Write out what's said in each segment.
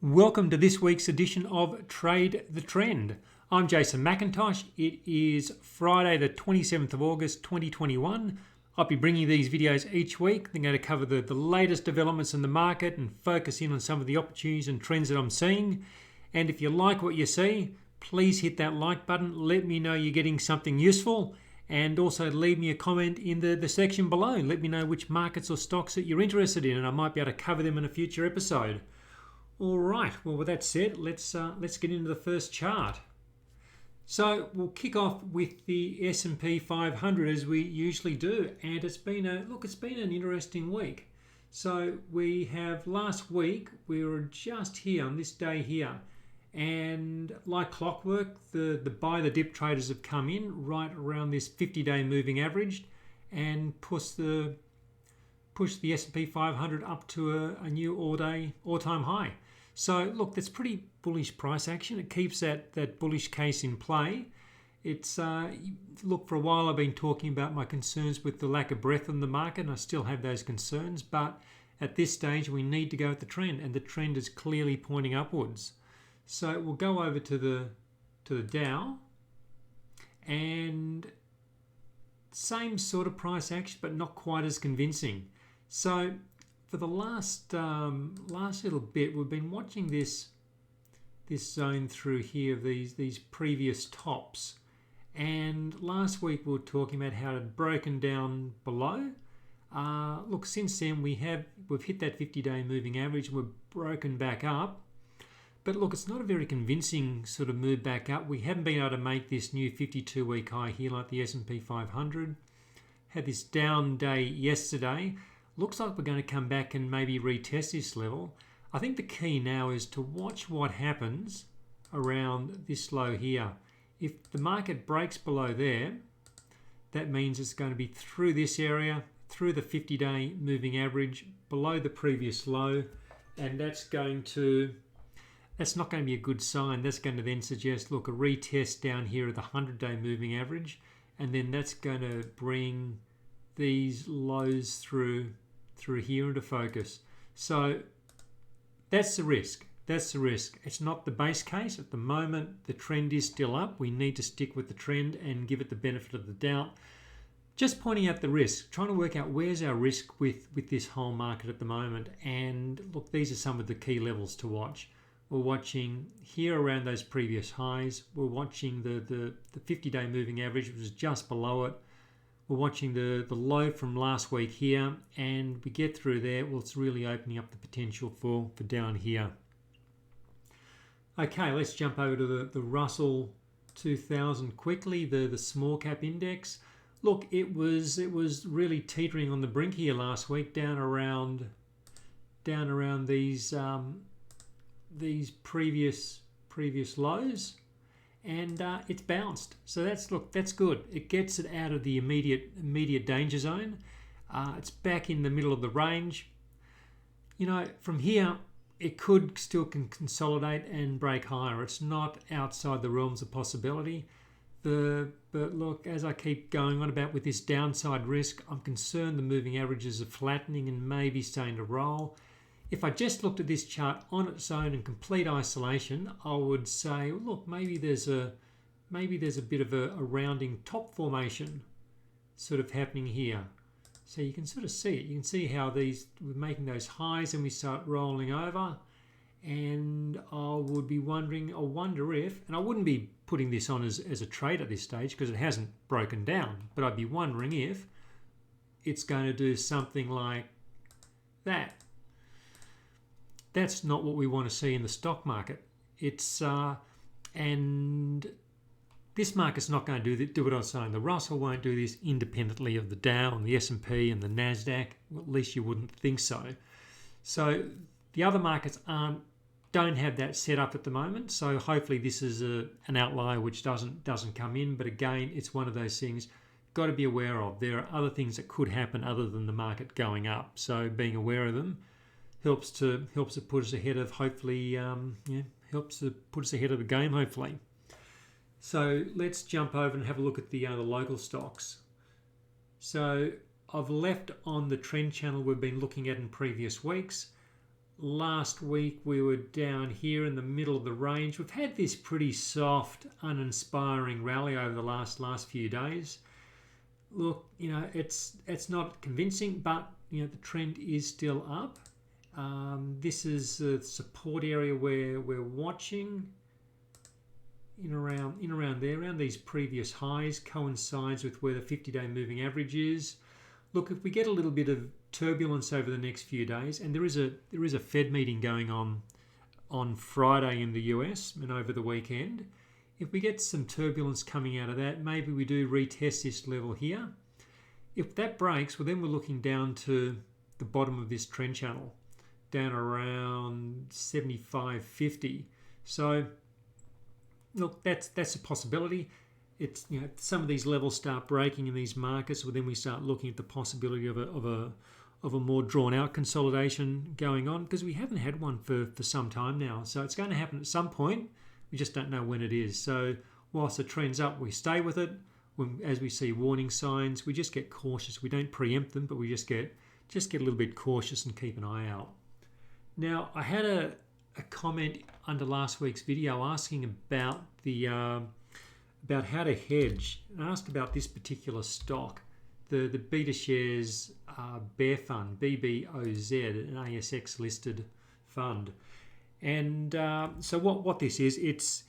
Welcome to this week's edition of Trade the Trend. I'm Jason McIntosh. It is Friday the 27th of August 2021. I'll be bringing these videos each week. I'm going to cover the latest developments in the market and focus in on some of the opportunities and trends that I'm seeing. And if you like what you see, please hit that like button. Let me know you're getting something useful. And also leave me a comment in the section below. Let me know which markets or stocks that you're interested in, and I might be able to cover them in a future episode. All right, well, with that said, let's get into the first chart. So we'll kick off with the S&P 500 as we usually do, and it's been an interesting week. So we have last week we were just here on this day here, and like clockwork, the buy the dip traders have come in right around this 50-day moving average and push the S&P 500 up to a new all-time high. So look, that's pretty bullish price action. It keeps that bullish case in play. It's look, for a while I've been talking about my concerns with the lack of breadth in the market, and I still have those concerns. But at this stage, we need to go with the trend, and the trend is clearly pointing upwards. So we'll go over to the Dow, and same sort of price action, but not quite as convincing. So for the last little bit, we've been watching this zone through here of these previous tops, and last week we were talking about how it had broken down below. Look, since then we've hit that 50-day moving average and we've broken back up, but look, it's not a very convincing sort of move back up. We haven't been able to make this new 52-week high here like the S&P 500. Had this down day yesterday. Looks like we're going to come back and maybe retest this level. I think the key now is to watch what happens around this low here. If the market breaks below there, that means it's going to be through this area, through the 50-day moving average, below the previous low, and that's not going to be a good sign. That's going to then suggest, look, a retest down here of the 100-day moving average, and then that's going to bring these lows through here into focus. So that's the risk. It's not the base case. At the moment, the trend is still up. We need to stick with the trend and give it the benefit of the doubt. Just pointing out the risk, trying to work out where's our risk with this whole market at the moment. And look, these are some of the key levels to watch. We're watching here around those previous highs. We're watching the 50-day moving average, which is just below it. We're watching the low from last week here, and we get through there. Well, it's really opening up the potential for down here. Okay, let's jump over to the Russell 2000 quickly, the small cap index. Look, it was really teetering on the brink here last week, down around these previous lows. And it's bounced, so that's good. It gets it out of the immediate danger zone. It's back in the middle of the range. You know, from here it could still consolidate and break higher. It's not outside the realms of possibility. But look, as I keep going on about with this downside risk, I'm concerned the moving averages are flattening and maybe starting to roll. If I just looked at this chart on its own in complete isolation, I would say, look, maybe there's a bit of a rounding top formation sort of happening here. So you can sort of see it. You can see how we're making those highs and we start rolling over. And I wonder if, and I wouldn't be putting this on as a trade at this stage because it hasn't broken down, but I'd be wondering if it's going to do something like that. That's not what we want to see in the stock market. And this market's not going to do what I was saying. The Russell won't do this independently of the Dow and the S&P and the Nasdaq. Well, at least you wouldn't think so. So the other markets don't have that set up at the moment. So hopefully this is an outlier which doesn't come in. But again, it's one of those things got to be aware of. There are other things that could happen other than the market going up. So being aware of them helps to put us ahead of helps to put us ahead of the game hopefully. So let's jump over and have a look at the local stocks. So I've left on the trend channel we've been looking at in previous weeks. last week we were down here in the middle of the range. We've had this pretty soft, uninspiring rally over the last few days. Look, it's not convincing, but the trend is still up. This is the support area where we're watching. In around there, around these previous highs, coincides with where the 50-day moving average is. Look, if we get a little bit of turbulence over the next few days, and there is a Fed meeting going on Friday in the US and over the weekend. If we get some turbulence coming out of that, maybe we do retest this level here. If that breaks, well, then we're looking down to the bottom of this trend channel, down around 75.50. So look, that's a possibility. It's some of these levels start breaking in these markets, well, then we start looking at the possibility of a more drawn out consolidation going on, because we haven't had one for some time now. So it's going to happen at some point. We just don't know when it is. So whilst the trend's up, we stay with it. As we see warning signs, we just get cautious. We don't preempt them, but we just get a little bit cautious and keep an eye out. Now, I had a comment under last week's video asking about about how to hedge. And I asked about this particular stock, the Beta Shares Bear Fund, BBOZ, an ASX listed fund. And so what this is, it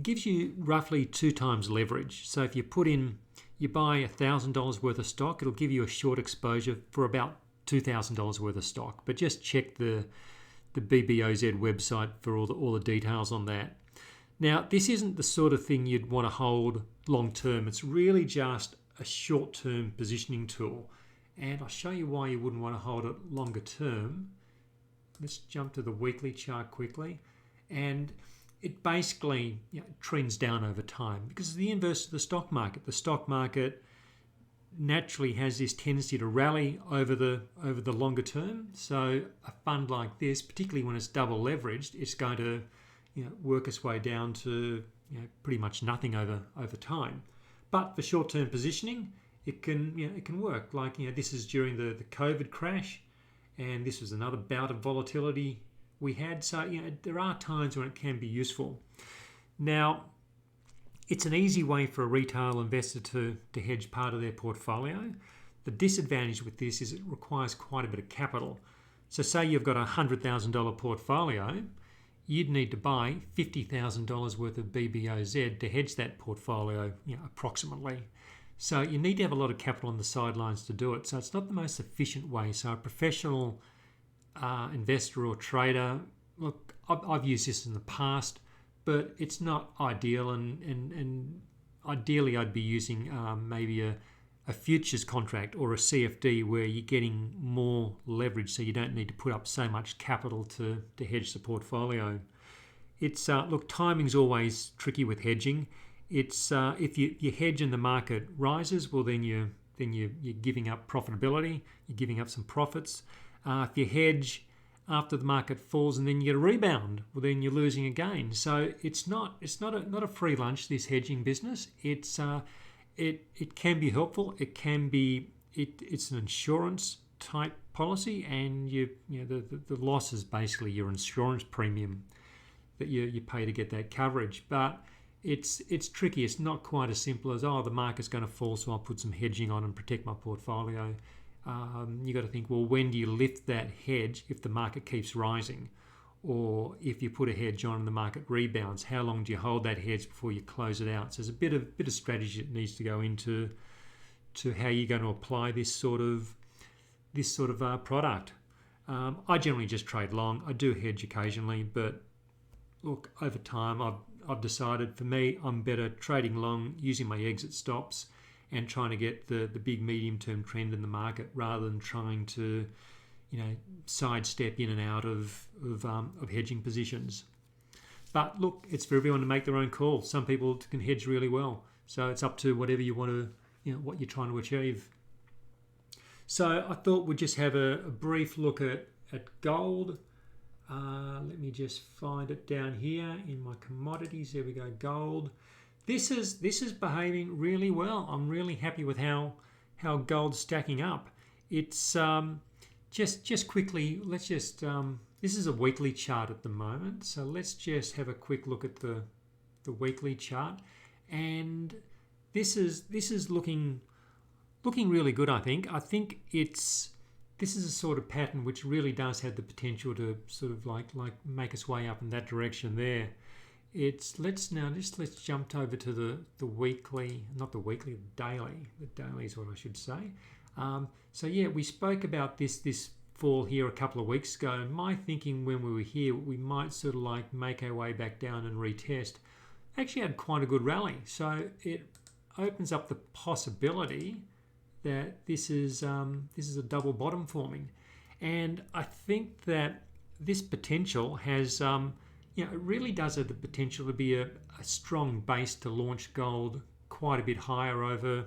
gives you roughly 2 times leverage. So if you buy $1,000 worth of stock, it'll give you a short exposure for about $2,000 worth of stock. But just check the BBOZ website for all the details on that. Now, this isn't the sort of thing you'd want to hold long term. It's really just a short-term positioning tool. And I'll show you why you wouldn't want to hold it longer term. Let's jump to the weekly chart quickly. And it basically trends down over time, because it's the inverse of the stock market. The stock market naturally has this tendency to rally over the longer term. So a fund like this, particularly when it's double leveraged, it's going to work its way down to pretty much nothing over time. But for short-term positioning, it can work. Like this is during the COVID crash, and this was another bout of volatility we had. So there are times when it can be useful. Now, it's an easy way for a retail investor to hedge part of their portfolio. The disadvantage with this is it requires quite a bit of capital. So say you've got a $100,000 portfolio, you'd need to buy $50,000 worth of BBOZ to hedge that portfolio, approximately. So you need to have a lot of capital on the sidelines to do it. So it's not the most efficient way. So a professional investor or trader, look, I've used this in the past, but it's not ideal. And ideally, I'd be using maybe a futures contract or a CFD where you're getting more leverage, so you don't need to put up so much capital to hedge the portfolio. It's look, timing's always tricky with hedging. It's if you hedge and the market rises, well then you're giving up profitability, you're giving up some profits. If you hedge after the market falls and then you get a rebound, well then you're losing again. So it's not a free lunch, this hedging business. It's it can be helpful. It can be it's an insurance type policy, and the loss is basically your insurance premium that you pay to get that coverage. But it's tricky. It's not quite as simple as, the market's going to fall, so I'll put some hedging on and protect my portfolio. You got to think, well, when do you lift that hedge if the market keeps rising? Or if you put a hedge on and the market rebounds, how long do you hold that hedge before you close it out? So there's a bit of strategy that needs to go into how you're going to apply this sort of product. I generally just trade long. I do hedge occasionally, but look, over time I've decided, for me, I'm better trading long, using my exit stops, and trying to get the big medium term trend in the market rather than trying to sidestep in and out of hedging positions. But look, it's for everyone to make their own call. Some people can hedge really well, so it's up to whatever you want to, what you're trying to achieve. So I thought we'd just have a brief look at gold. Let me just find it down here in my commodities. There we go, gold. This is behaving really well. I'm really happy with how gold's stacking up. It's just quickly, let's just this is a weekly chart at the moment, so let's just have a quick look at the weekly chart, and this is looking really good. I think this is a sort of pattern which really does have the potential to sort of like make its way up in that direction there. Let's jump over to the weekly, not the weekly, the daily. The daily is what I should say. So yeah, we spoke about this fall here a couple of weeks ago, and my thinking when we were here, we might sort of like make our way back down and retest. Actually had quite a good rally, so it opens up the possibility that this is a double bottom forming, and I think that this potential has it really does have the potential to be a strong base to launch gold quite a bit higher over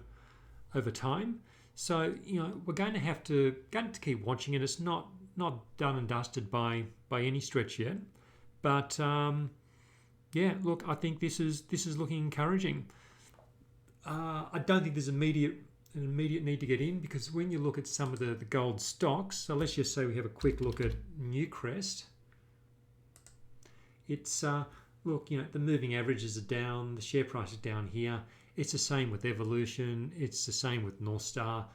time. So we're going to have to keep watching it. It's not done and dusted by any stretch yet, but look, I think this is looking encouraging. I don't think there's an immediate need to get in, because when you look at some of the gold stocks, so let's just say we have a quick look at Newcrest. It's look, the moving averages are down, the share price is down here. It's the same with Evolution. It's the same with North Star.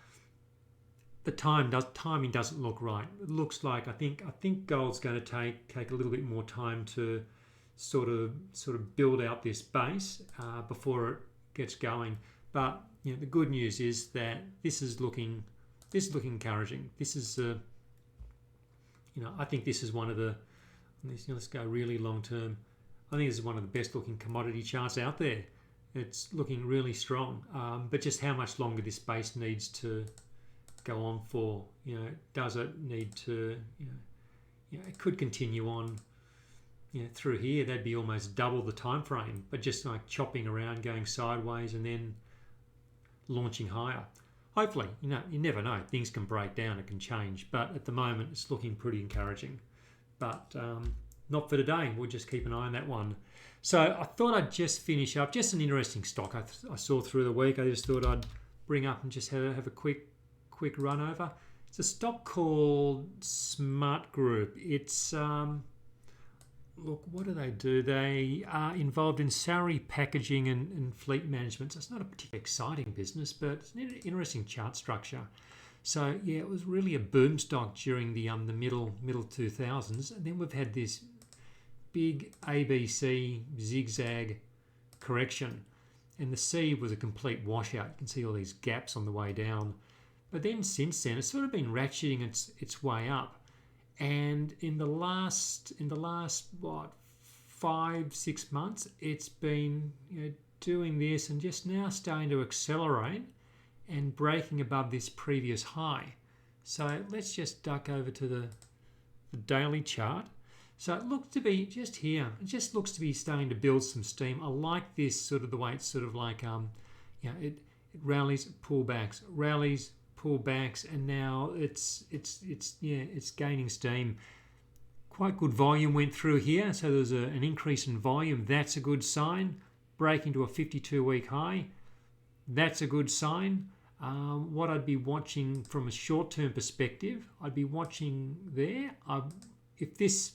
The timing doesn't look right. It looks like I think gold's going to take a little bit more time to sort of build out this base before it gets going. But the good news is that this is looking encouraging. This is I think this is one of the, let's go really long term. I think this is one of the best looking commodity charts out there. It's looking really strong, but just how much longer this base needs to go on for? Does it need to? It could continue on. Through here, that'd be almost double the time frame, but just like chopping around, going sideways, and then launching higher. Hopefully, you never know. Things can break down, it can change, but at the moment, it's looking pretty encouraging. But not for today. We'll just keep an eye on that one. So I thought I'd just finish up. Just an interesting stock I saw through the week. I just thought I'd bring up and just have a quick run over. It's a stock called Smartgroup. It's look, what do? They are involved in salary packaging and fleet management. So it's not a particularly exciting business, but it's an interesting chart structure. So yeah, it was really a boom stock during the middle 2000s, and then we've had this big ABC zigzag correction, and the C was a complete washout. You can see all these gaps on the way down, but then since then it's sort of been ratcheting its way up, and in the last 5-6 months it's been doing this and just now starting to accelerate and breaking above this previous high. So let's just duck over to the daily chart. So it looks to be just here. It just looks to be starting to build some steam. I like this sort of the way it's sort of like it rallies, pullbacks, rallies, pullbacks, and now it's gaining steam. Quite good volume went through here, so there's an increase in volume. That's a good sign. Breaking to a 52-week high. That's a good sign. What I'd be watching from a short-term perspective, I'd be watching there. If this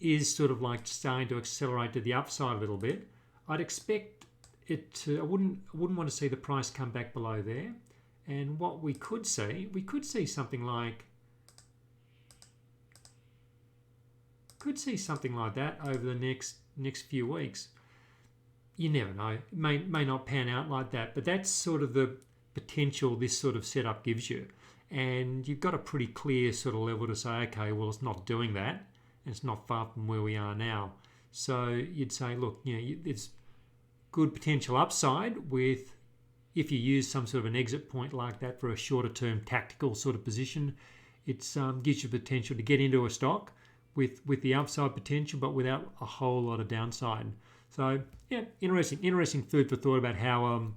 is sort of like starting to accelerate to the upside a little bit, I'd expect it to. I wouldn't want to see the price come back below there. And what we could see something like that over the next few weeks. You never know. It may not pan out like that, but that's sort of the potential this sort of setup gives you. And you've got a pretty clear sort of level to say, okay, well, it's not doing that, and it's not far from where we are now. So you'd say, look, it's good potential upside with, if you use some sort of an exit point like that for a shorter term tactical sort of position, it gives you potential to get into a stock with the upside potential, but without a whole lot of downside. So yeah, interesting food for thought about how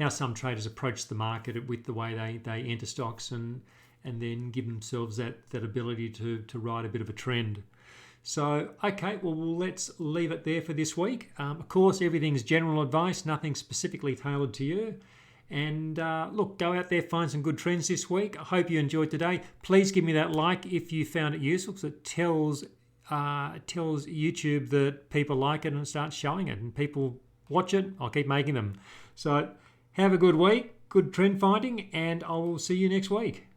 some traders approach the market with the way they enter stocks and then give themselves that ability to ride a bit of a trend. So okay, well let's leave it there for this week. Of course, everything's general advice, nothing specifically tailored to you. And look, go out there, find some good trends this week. I hope you enjoyed today. Please give me that like if you found it useful, because it tells YouTube that people like it and start showing it. And people watch it, I'll keep making them. So have a good week, good trend finding, and I will see you next week.